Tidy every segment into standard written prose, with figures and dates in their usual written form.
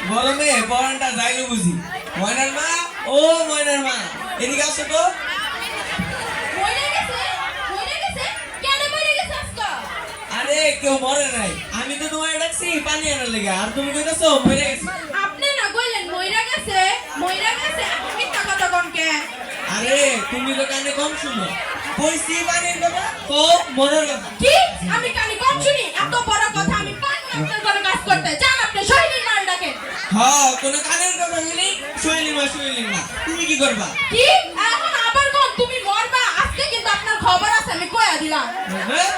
গরমে পরানটা যাইলো বুঝি। ময়নার মা, ও ময়নার মা, এদিকে আসো তো। আরে কেউ মরে নাই, আমি তো তোমায় ডাকছি পানি আনার লেগে, আর তুমি কইতাছো মরে গেছে। আপনি না কইলেন মইরা গেছে, আপনি মিথ্যা কথা কোন কে? আরে তুমি তো কানে কম শুনো, কইছি পানির কথা তো মরার কথা। কি আমি কানে কম শুনি? এত বড় কথা আমি পানি আনতে করে কাজ করতে যান, আপনি শৈলীর মাল ডাকেন। হ্যাঁ, কোন কানের কথা বলি শৈলী না, তুমি কি করবা? কি এখন আবার কোন তুমি মরবা? আজকে কিন্তু আপনার খবর আছে, আমি কইয়া দিলাম। হ্যাঁ,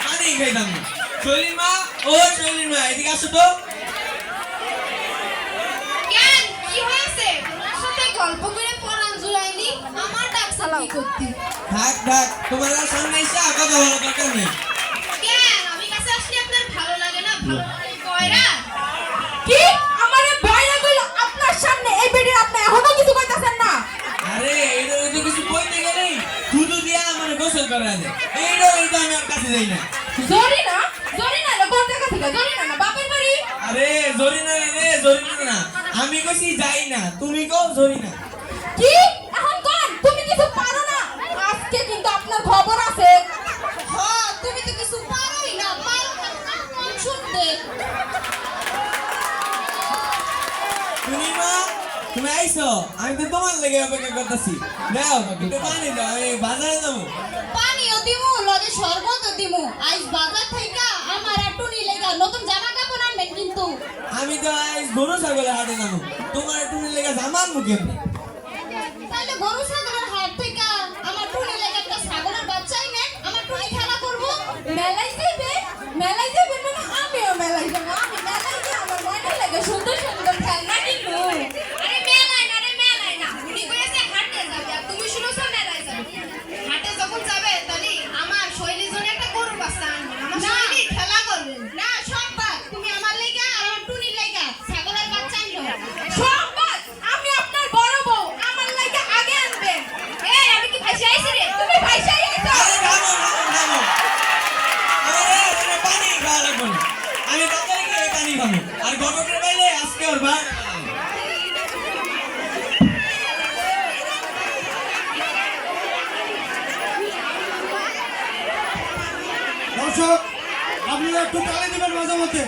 পানি খাইতাম না। শৈলীর মা, ও শৈলীর মা, এদিকে আসো তো। কেন কি হয়েছে? তোমার সাথে গল্প করে পরান জুড়াইনি, আমার ডাক সালাম করতে। থাক, তোমার আর সামনে এসে কথা বলার দরকার নেই। কেন আমি কাছে আসলে আপনার ভালো লাগে না? ভালো লাগে কয়রা? কি আমারে বয়রা কইলো আপনার সামনে? এই বেডির আপনি এখনো কিছু কইতাছেন না? আরে এইটা তো কিছু কইতে গেলেই দুধ দিয়া আমার গোসল করা দেয়, এইটা আমি আর কাছে যাই না। জরিনা না কোন জায়গা থেকে? জরিনা না বাপের বাড়ি? আরে জরিনা না, আমি কইছি যাই না, তুমি কও জরিনা। কি এখন কোন তুমি কিছু পারো না? আজকে কিন্তু আপনার খবর আছে। হ্যাঁ তুমি তো কিছু পারোই না, পারো না কোন শুনতে। তুমি মা, তুমি আইছো, আমি তো তোমার লেগে অপেক্ষা করতেছি। দাও একটু পানি দাও, আমি বাজারে যাবো। পানিও দিমু লগে শরবতও দিমু। আজ বাজার থেকে আমার একটু নিলেগা নতুন জামা কাপড় আনবেন কিন্তু। আমি তো আজ গরু ছাগলের হাটে যাবো, তোমার একটু লেগে জামার মুখে। তাহলে গরু ছাগলের হাট থেকে আমার টুনি লেগে একটা ছাগলের বাচ্চাই নেন, আমার টুনি খেলা করব। মেলাই যাবে মানে আমিও মেলাই যাবো। আমি মেলাই যে আমার ময়না লাগে সুন্দর খেলনা কিনবো। আরে মেলাই না উনি কইছে হাটে যাবে, আর তুমি শুনোছো মেলাই যাবে। হাটে যখন যাবে তাহলে আমার শৈলীর জন্য একটা গরু বাচ্চা আনবে, আমার শৈলী খেলা করবে না। সব বাদ তুমি আমার লাগা আর আমার টুনির লাগা ছাগলের বাচ্চা আনলো। সব বাদ আমি আপনার বড় বউ, আমার লাগা আগে আনবেন। এই আমি কি ভাইসা আইছি রে? তুমি ভাইসা আইছো? আরে থামো। আরে পানি খাওয়া লাগবে না, আমি বাজারে গিয়ে পানি খাবো। আর গরমের বাইরে আজকে ওর ভাত। দর্শক, আপনি একটু তালে দেবেন, মাঝে মধ্যে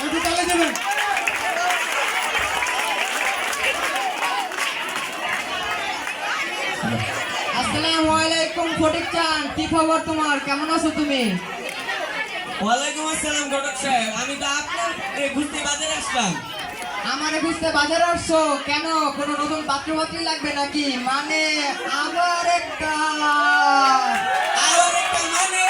একটু তালে দেবেন। আসসালামু আলাইকুম ফটিক চান, কি খবর তোমার? কেমন আছো তুমি? ওয়ালাইকুম আসসালাম ঘটক সাহেব, আমি তো আপনার ঘুরতে বাজারে আসলাম। আমারে খুঁজতে বাজারে আসছো কেন? কোনো নতুন পাত্রপাত্রী লাগবে নাকি? মানে আবার একটা মানে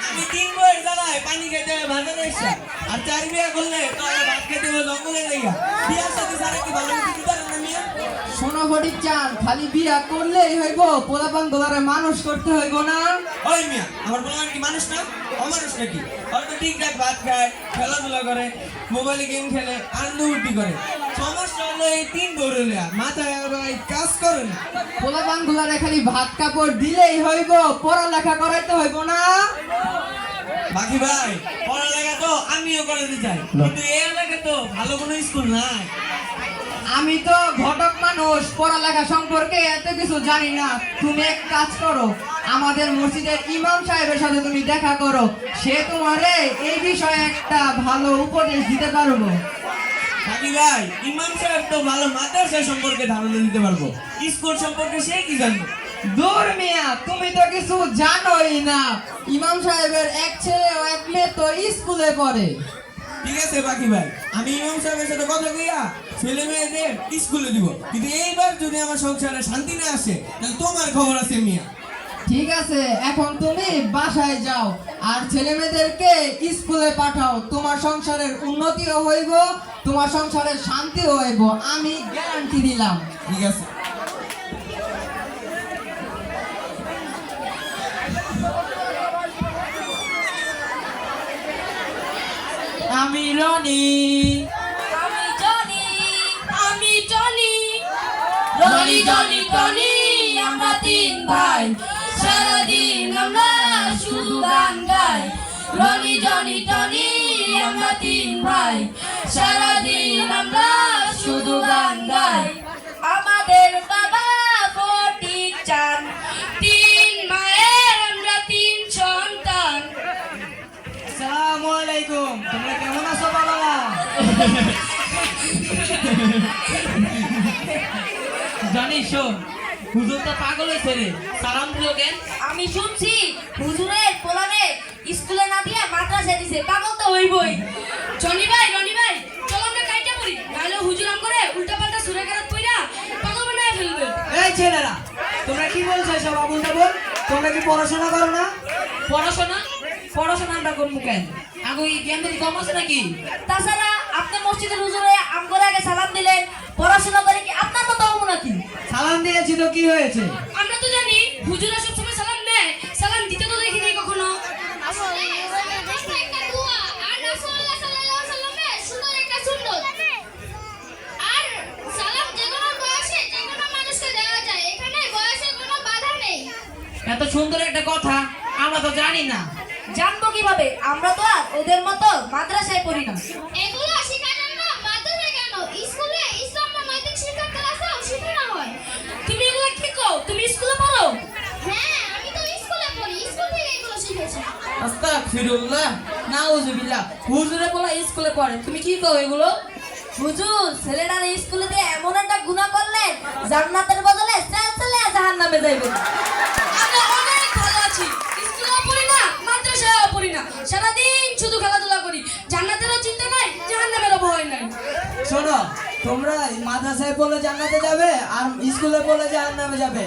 আমি 3 বছর জ্বালায় পানি খেতে বাজারে এসে, আর 4 বিয়া করলে তো আর ভাত খেতে হবে জঙ্গলে যাইয়া। বিয়ার সাথে সারা কি ভালো কিছু দিতে পারেন না মিয়া? শোনো ফটিক চান, খালি বিয়া করলেই হইব? পোলাপান গোলারে মানুষ করতে হইব না? ওই মিয়া, আমার বলার কি মানুষ না? অমানুষ নাকি? হয়তো ঠিকঠাক ভাত খায়, খেলাধুলা করে, মোবাইলে গেম খেলে, আনন্দউটি করে। সমস্যা হলো এই 3 বছর মাথায় আর এই কাজ করে না। পোলাপান গোলারে খালি ভাত কাপড় দিলেই হইব, পড়ালেখা করাইতে হইব না? বাকি ভাই, পড়ালেখা তো আমিও করাতে চাই, কিন্তু এই এলাকায় তো ভালো কোনো স্কুল নাই। আমি তো ঘটক মানুষ, পড়ালেখা সম্পর্কে এত কিছু জানি না। তুমি এক কাজ করো, আমাদের মসজিদের ইমাম সাহেবের সাথে তুমি দেখা করো, সে তোমারে এই বিষয়ে একটা ভালো উপদেশ দিতে পারবো। বাকি ভাই, ইমাম সাহেব তো ভালো মাদ্রাসা সম্পর্কে ধারণা দিতে পারবো, স্কুল সম্পর্কে সে কি জানবো? দূর মিয়া, তুমি তো কিছু জানোই না। ইমাম সাহেবের এক ছেলে ও এক মেয়ে তো স্কুলে পড়ে। ঠিক আছে বাকি ভাই, আমি ইমাম সাহেবের সাথে কথা কইয়া ছেলে মেয়েদের স্কুলে দিব, কিন্তু এইবার যদি আমার সংসারে শান্তি না আসে তাহলে তোমার খবর আছে মিয়া। ঠিক আছে, এখন তুমি বাসায় যাও আর ছেলে মেয়েদেরকে স্কুলে পাঠাও। তোমার সংসারের উন্নতিও হইব, তোমার সংসারের শান্তিও হইব, আমি গ্যারান্টি দিলাম। ঠিক আছে। আমি রনি, আমি জনি রনি টনি আমরা 3 ভাই, সারাদিন আমরা শুধু গান গাই। রনি জনি টনি আমরা 3 ভাই, সারাদিন আমরা গান গাই আমাদের বাবা ফটিক চান তিন মায়ের আমরা তিন সন্তান আসসালামু আলাইকুম, তোমরা কেমন আছো বাবা? জানিস শোন, হুজুর তো পাগল হয়েছে রে, সালাম দিল কেন? আমি শুনছি হুজুরের পোলারে স্কুলে না দিয়ে মাদ্রাসায় দিছে, পাগল তো হইবই। রনি ভাই চল আমরা কাইটা পড়ি, নাহলে হুজুর আম করে উল্টা পাল্টা সুরে গারাত কইরা পাগল বানায় ফেলবে। এই ছেলেরা, তোমরা কি বলছো সব আবুল তাবুল? তোমরা কি পড়াশোনা করো না? পড়াশোনা আমরা করবো কেন? আগে কি জ্ঞান দিতে কম আছে নাকি? তাছাড়া আপনি মসজিদের হুজুরে আম করে আগে সালাম দিলেন, পড়াশোনা করে কি আপনার মতো হবো নাকি? সালাম দিয়েছি তো কি হয়েছে? আমরা তো জানি হুজুরা সবসময় সালাম দেয়, সালাম দিতে তো দেখিনি কখনো। এত সুন্দর একটা কথা আমরা তো জানি না। জানবো কিভাবে? আমরা তো আর ওদের মতো মাদ্রাসায় পড়ি না। এগুলো শেখানোর না মাদ্রাসায় কেন স্কুলে ইসলাম বা নৈতিক শিক্ষা ক্লাসেও শেখানো হয়। তুমি এগুলো কি কও? তুমি স্কুলে পড়ো? হ্যাঁ আমি তো স্কুলে পড়ি, স্কুল থেকে এগুলো শিখেছি। আস্তাগফিরুল্লাহ, নাউজুবিল্লাহ। হুজুরে বলা স্কুলে পড়ে, তুমি কি কও এগুলো? হুজুর ছেলেরা স্কুলে দিয়ে এমন একটা গুনাহ করলেন, জান্নাতের বদলে চলে জাহান্নামে যাইবে। আমরা অনেক ভালো আছি, স্কুলেও পড়ি না, মাদ্রাসায়ও পড়ি না, সারাদিন শুধু খেলাধুলা করি, জান্নাতেরও চিন্তা নাই, জাহান্নামেরও ভয় নাই। শোনো, তোমরা মাদ্রাসায় পড়লে জান্নাতে যাবে আর স্কুলে পড়লে জাহান্নামে যাবে।